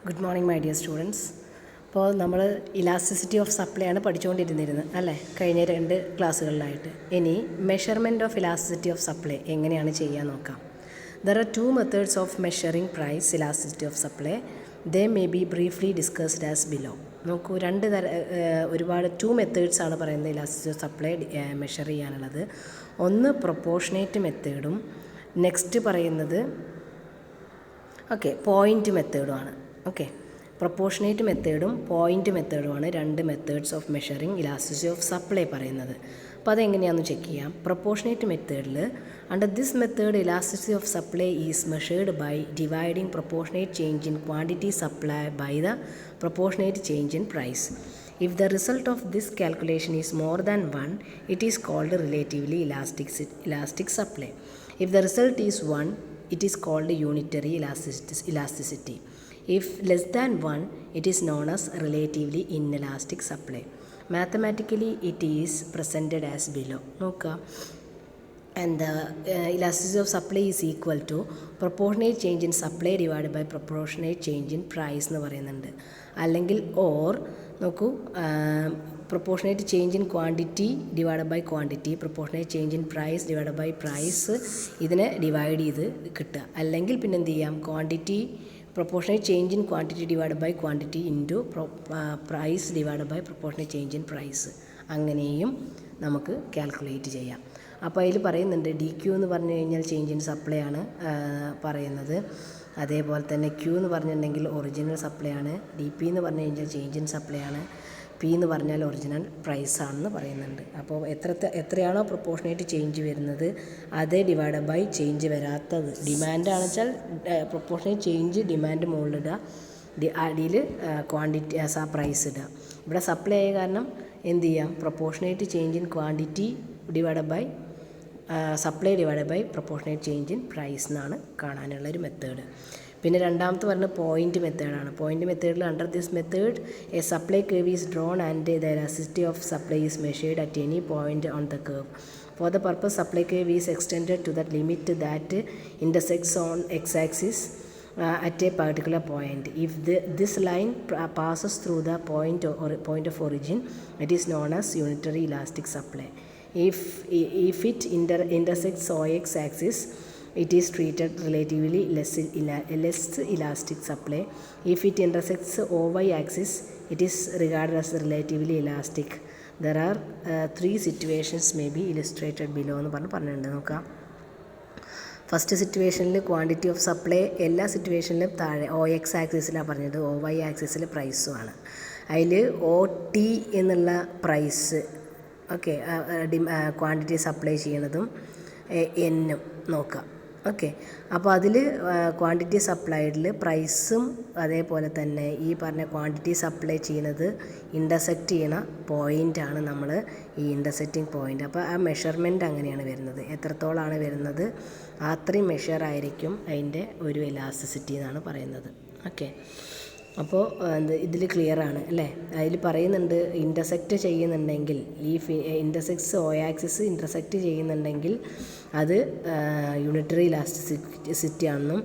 Good morning my dear students. അപ്പോൾ നമ്മൾ elasticity of supply ആണ് പഠിച്ചുകൊണ്ടിരുന്നിരുന്നത് അല്ലേ, കഴിഞ്ഞ 2 ക്ലാസ്സുകളിലായിട്ട്. ഇനി measurement of elasticity of supply എങ്ങനെയാണ് ചെയ്യാൻ നോക്കാം. There are 2 methods of measuring price elasticity of supply. They may be briefly discussed as below. നോക്കൂ, ഒരുപാട് 2 മെത്തേഡ്സ് ആണ് പറയുന്നത് ഇലാസ്റ്റിസിറ്റി ഓഫ് സപ്ലൈ മെഷർ ചെയ്യാനുള്ളത്. ഒന്ന് പ്രൊപ്പോർഷനേറ്റ് മെത്തേഡും നെക്സ്റ്റ് പറയുന്നത് പോയിൻ്റ് മെത്തേഡുമാണ്. പ്രൊപ്പോർഷനേറ്റ് മെത്തേഡും പോയിൻ്റ് മെത്തേഡുമാണ് 2 methods of measuring elasticity of supply പറയുന്നത്. അപ്പോൾ അതെങ്ങനെയാണെന്ന് ചെക്ക് ചെയ്യാം. പ്രൊപ്പോർഷനേറ്റ് മെത്തേഡിൽ under this method elasticity of supply is measured by dividing proportionate change in quantity supply by the proportionate change in price. If the result of this calculation is more than 1, it is called relatively elastic supply. If the result is 1, it is called unitary elasticity. If less than 1, it is known as relatively inelastic supply. Mathematically, it is presented as below. നോക്കുക, and the elasticity of supply is equal to proportionate change in supply divided by proportionate change in price എന്ന് പറയുന്നുണ്ട്. അല്ലെങ്കിൽ or നോക്കൂ, proportionate change in quantity divide by quantity, proportionate change in price divide by price, ഇതിനെ divide ചെയ്ത് കിട്ടുക. അല്ലെങ്കിൽ പിന്നെ എന്ത് ചെയ്യാം, quantity proportionate change in quantity divide by quantity into price divide by proportionate change in price, അങ്ങനെയും നമുക്ക് calculate ചെയ്യാം. അപ്പോൾ അതിൽ പറയുന്നുണ്ട് ഡി ക്യൂ എന്ന് പറഞ്ഞു കഴിഞ്ഞാൽ ചേഞ്ച് ഇൻ സപ്ലൈ ആണ് പറയുന്നത്. അതേപോലെ തന്നെ ക്യൂ എന്ന് പറഞ്ഞിട്ടുണ്ടെങ്കിൽ ഒറിജിനൽ സപ്ലൈ ആണ്. ഡി പി എന്ന് പറഞ്ഞു കഴിഞ്ഞാൽ ചേഞ്ച് ഇൻ സപ്ലൈ ആണ്. പി എന്ന് പറഞ്ഞാൽ ഒറിജിനൽ പ്രൈസ് ആണെന്ന് പറയുന്നുണ്ട്. അപ്പോൾ എത്രയാണോ പ്രൊപ്പോർഷനേറ്റ് ചേഞ്ച് വരുന്നത് അതേ ഡിവൈഡ് ബൈ ചേഞ്ച് വരാത്തത്. ഡിമാൻഡാണെന്ന് വെച്ചാൽ പ്രൊപ്പോർഷനേറ്റ് ചേഞ്ച് ഡിമാൻഡ് മുകളിലിടുക, അടിയിൽ ക്വാണ്ടിറ്റി പ്രൈസ് ഇടുക. ഇവിടെ സപ്ലൈ ആയ കാരണം എന്ത് ചെയ്യാം, proportionate change in quantity divide by supply divide by proportionate change in price എന്നാണ് കാണാനുള്ളൊരു മെത്തേഡ്. പിന്നെ രണ്ടാമത്തെ പറയുന്നത് പോയിൻ്റ് മെത്തേഡാണ്. പോയിൻ്റ് മെത്തേഡിൽ under this method a supply curve is drawn and the elasticity of supply is measured at any point on the curve. For the purpose supply curve is extended to the limit that intersects on x axis at a particular point. If this line passes through the point of origin, it is known as unitary elastic supply. If it intersects OX axis, it is treated relatively less elastic supply. If it intersects OY axis, it is regarded as relatively elastic. There are 3 situations may be illustrated below എന്ന് പറഞ്ഞിട്ടുണ്ട്. നോക്കാം, first സിറ്റുവേഷനിൽ quantity of supply എല്ലാ സിറ്റുവേഷനിലും താഴെ OX ആക്സിസിലാണ് പറഞ്ഞത്, OY ആക്സിസിൽ പ്രൈസുമാണ്. അതിൽ OT എന്നുള്ള പ്രൈസ് ക്വാണ്ടിറ്റി സപ്ലൈ ചെയ്യണതും എന്നും നോക്കാം. അപ്പോൾ അതിൽ ക്വാണ്ടിറ്റി സപ്ലൈഡിൽ പ്രൈസും അതേപോലെ തന്നെ ഈ പറഞ്ഞ ക്വാണ്ടിറ്റി സപ്ലൈ ചെയ്യുന്നത് ഇൻ്റർസെക്റ്റ് ചെയ്യണ പോയിൻ്റാണ് നമ്മൾ ഈ ഇൻ്റർസെക്റ്റിംഗ് പോയിൻ്റ്. അപ്പോൾ ആ മെഷർമെൻറ്റ് അങ്ങനെയാണ് വരുന്നത്. എത്രത്തോളമാണ് വരുന്നത് അത്രയും മെഷറായിരിക്കും അതിൻ്റെ ഒരു ഇലാസ്റ്റിസിറ്റി എന്നാണ് പറയുന്നത്. അപ്പോൾ ഇതിൽ ക്ലിയറാണ് അല്ലേ. അതിൽ പറയുന്നുണ്ട് ഇൻ്റർസെക്റ്റ് ചെയ്യുന്നുണ്ടെങ്കിൽ ഈ ഇൻ്റർസെക്ട്സ് ആക്സിസ് ഇൻ്റർസെക്റ്റ് ചെയ്യുന്നുണ്ടെങ്കിൽ അത് യൂണിറ്ററി ഇലാസ്റ്റിസിറ്റി ആണെന്നും,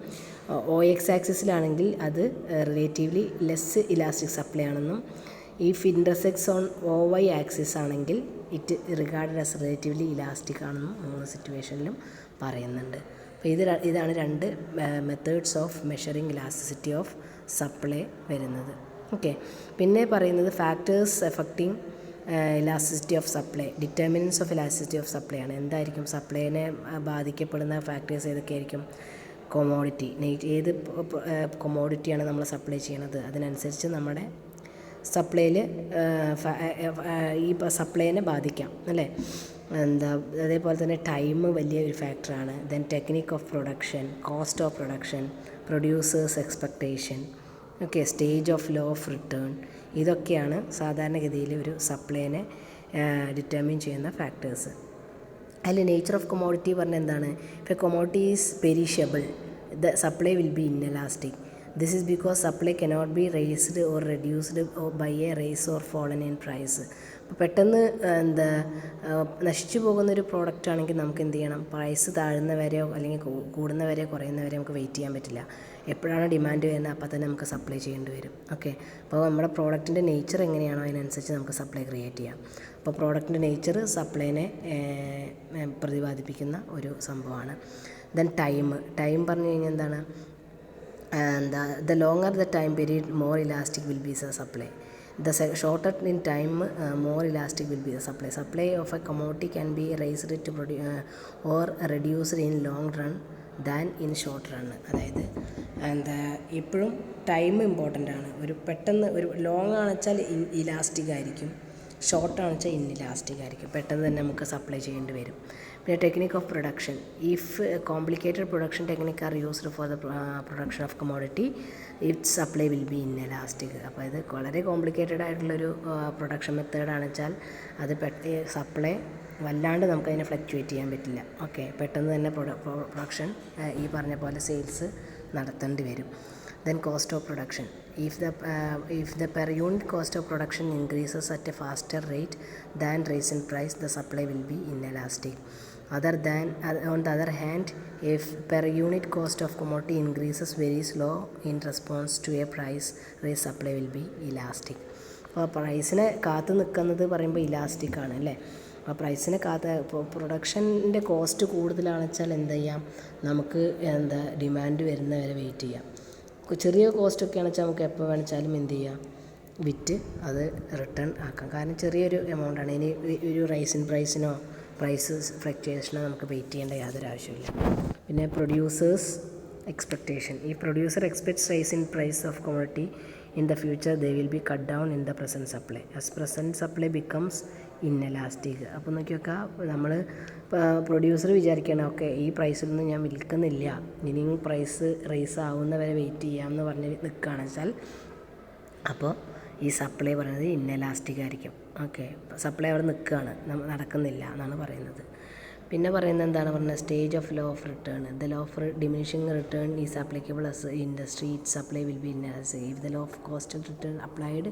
OX ആക്സിസിലാണെങ്കിൽ അത് റിലേറ്റീവ്ലി ലെസ് ഇലാസ്റ്റിക് സപ്ലൈ ആണെന്നും, ഇഫ് ഇൻ്റർസെക്ട്സ് ഓൺ OY ആക്സിസ് ആണെങ്കിൽ it regarded as relatively elastic ആണെന്നും 3 സിറ്റുവേഷനിലും പറയുന്നുണ്ട്. അപ്പോൾ ഇതാണ് 2 methods of measuring elasticity of supply വരുന്നത്. പിന്നെ പറയുന്നത് factors affecting elasticity of supply, determinants of elasticity of supply ആണ്. എന്തായിരിക്കും സപ്ലൈനെ ബാധിക്കപ്പെടുന്ന ഫാക്ടേഴ്സ് ഏതൊക്കെയായിരിക്കും? കൊമോഡിറ്റി, ഏത് കൊമോഡിറ്റിയാണ് നമ്മൾ സപ്ലൈ ചെയ്യണത് അതിനനുസരിച്ച് നമ്മുടെ സപ്ലൈയിൽ ഈ സപ്ലൈനെ ബാധിക്കാം അല്ലേ. അതേപോലെ തന്നെ ടൈം വലിയ ഒരു ഫാക്ടറാണ്. Then technique of production, cost of production, producers expectation, stage of law of return, ഇതൊക്കെയാണ് സാധാരണഗതിയിൽ ഒരു സപ്ലൈനെ ഡിറ്റർമിൻ ചെയ്യുന്ന ഫാക്ടേഴ്സ്. അതിൽ നേച്ചർ ഓഫ് കൊമോഡിറ്റി പറഞ്ഞാൽ എന്താണ്? ഇപ്പോൾ commodity is perishable, the supply will be inelastic. This is because supply cannot be raised or reduced by a rise or fallen in price. അപ്പോൾ പെട്ടെന്ന് നശിച്ചു പോകുന്നൊരു പ്രോഡക്റ്റ് ആണെങ്കിൽ നമുക്ക് എന്ത് ചെയ്യണം, പ്രൈസ് താഴുന്ന വരെയോ അല്ലെങ്കിൽ കൂടുന്ന വരെയോ കുറയുന്ന വരെ നമുക്ക് വെയിറ്റ് ചെയ്യാൻ പറ്റില്ല. എപ്പോഴാണ് ഡിമാൻഡ് വരുന്നത് അപ്പോൾ തന്നെ നമുക്ക് സപ്ലൈ ചെയ്യേണ്ടി വരും. ഓക്കെ, അപ്പോൾ നമ്മുടെ പ്രോഡക്റ്റിൻ്റെ നേച്ചർ എങ്ങനെയാണോ അതിനനുസരിച്ച് നമുക്ക് സപ്ലൈ ക്രിയേറ്റ് ചെയ്യാം. അപ്പോൾ പ്രോഡക്റ്റിൻ്റെ നേച്ചർ സപ്ലൈനെ പ്രതിപാദിപ്പിക്കുന്ന ഒരു സംഭവമാണ്. ദെൻ ടൈം പറഞ്ഞു കഴിഞ്ഞാൽ എന്താണ്, the longer the time period, more elastic will be the supply. The shorter in time, more elastic will be the supply. Supply of a commodity can be raised to or reduced in long run than in short run. അതായത് ഇപ്പോഴും time important ആണ്. പെട്ടെന്ന് ഒരു long ആണെന്ന് വെച്ചാൽ elastic ആയിരിക്കും, ഷോർട്ടാണെന്ന് വെച്ചാൽ inelastic ആയിരിക്കും. പെട്ടെന്ന് തന്നെ നമുക്ക് സപ്ലൈ ചെയ്യേണ്ടി വരും. പിന്നെ technique of production. If complicated production technique are used for the production of commodity, it supply will B inelastic. അപ്പോൾ ഇത് വളരെ കോംപ്ലിക്കേറ്റഡ് ആയിട്ടുള്ളൊരു പ്രൊഡക്ഷൻ മെത്തേഡാണെന്ന് വെച്ചാൽ അത് സപ്ലൈ വല്ലാണ്ട് നമുക്കതിനെ ഫ്ലക്ച്വേറ്റ് ചെയ്യാൻ പറ്റില്ല. ഓക്കെ, പെട്ടെന്ന് തന്നെ പ്രൊഡക്ഷൻ ഈ പറഞ്ഞ പോലെ സെയിൽസ് നടത്തേണ്ടി വരും. Then cost of production. If the per unit cost of production increases at a faster rate than rise in price, the supply will be inelastic. On the other hand, if per unit cost of commodity increases very slow in response to a price rise, supply will be elastic. അപ്പോൾ പ്രൈസിനെ കാത്തു നിൽക്കുന്നത് പറയുമ്പോൾ elastic ആണ് അല്ലേ. അപ്പോൾ പ്രൈസിനെ പ്രൊഡക്ഷൻ്റെ cost കൂടുതലാണെന്ന് വെച്ചാൽ എന്ത് ചെയ്യാം, നമുക്ക് ഡിമാൻഡ് വരുന്നവരെ വെയിറ്റ് ചെയ്യാം. ചെറിയ കോസ്റ്റൊക്കെ ആണെന്ന് വെച്ചാൽ നമുക്ക് എപ്പോൾ വേണമെച്ചാലും എന്ത് ചെയ്യാം, വിറ്റ് അത് റിട്ടേൺ ആക്കാം. കാരണം ചെറിയൊരു എമൗണ്ടാണ്. ഇനി ഒരു റൈസ് ഇൻ പ്രൈസിനോ പ്രൈസ് ഫ്ലക്ച്വേഷനോ നമുക്ക് വെയിറ്റ് ചെയ്യേണ്ട യാതൊരു ആവശ്യമില്ല. പിന്നെ പ്രൊഡ്യൂസേഴ്സ് എക്സ്പെക്റ്റേഷൻ. ഈ producer expects rise in price of commodity in the future, they will be cut down in the present supply as present supply becomes inelastic. അപ്പോൾ നോക്കി നോക്കുക, നമ്മൾ പ്രൊഡ്യൂസർ വിചാരിക്കണം ഓക്കെ ഈ പ്രൈസിലൊന്നും ഞാൻ വിൽക്കുന്നില്ല, ഇനിയും പ്രൈസ് റൈസ് ആവുന്നവരെ വെയിറ്റ് ചെയ്യാമെന്ന് പറഞ്ഞ് നിൽക്കുകയാണെന്ന് വെച്ചാൽ അപ്പോൾ ഈ സപ്ലൈ പറയുന്നത് ഇന്നെലാസ്റ്റിക് ആയിരിക്കും. ഓക്കെ, സപ്ലൈ അവിടെ നിൽക്കുകയാണ്, നടക്കുന്നില്ല എന്നാണ് പറയുന്നത്. പിന്നെ പറയുന്നത് എന്താണ് പറഞ്ഞത്, stage of law of return. The law of diminishing return is applicable as industry, it supply will B inelastic. If the law of cost return applied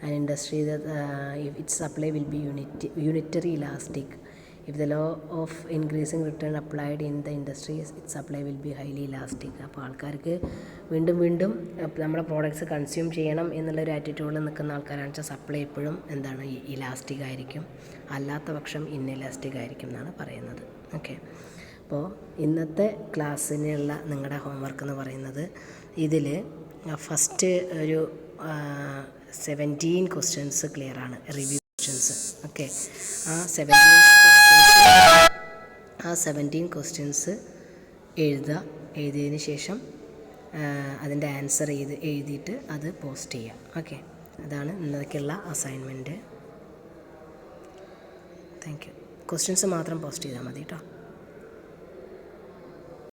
and industry, it supply will B unitary elastic. If the law of increasing return applied in the industries, its supply will be highly elastic. അപ്പോൾ ആൾക്കാർക്ക് വീണ്ടും വീണ്ടും നമ്മുടെ products consume ചെയ്യണം എന്നുള്ളൊരു ആറ്റിറ്റ്യൂഡിൽ നിൽക്കുന്ന ആൾക്കാരാണെന്ന് വെച്ചാൽ supply എപ്പോഴും എന്താണ് ഇലാസ്റ്റിക് ആയിരിക്കും, അല്ലാത്ത പക്ഷം ഇൻഇലാസ്റ്റിക് ആയിരിക്കും എന്നാണ് പറയുന്നത്. ഓക്കെ, അപ്പോൾ ഇന്നത്തെ ക്ലാസ്സിനുള്ള നിങ്ങളുടെ ഹോംവർക്ക് എന്ന് പറയുന്നത് ഇതിൽ ഫസ്റ്റ് ഒരു 17 ക്വസ്റ്റ്യൻസ് ക്ലിയറാണ്, റിവ്യൂ ക്വസ്റ്റ്യൻസ്. ഓക്കെ, ആ 17 ക്വസ്റ്റ്യൻസ് എഴുതിയതിന് ശേഷം അതിൻ്റെ ആൻസർ എഴുതിയിട്ട് അത് പോസ്റ്റ് ചെയ്യാം. ഓക്കെ, അതാണ് ഇന്നത്തേക്കുള്ള അസൈൻമെൻറ്റ്. Thank you. ക്വസ്റ്റ്യൻസ് മാത്രം പോസ്റ്റ് ചെയ്താൽ മതി കേട്ടോ.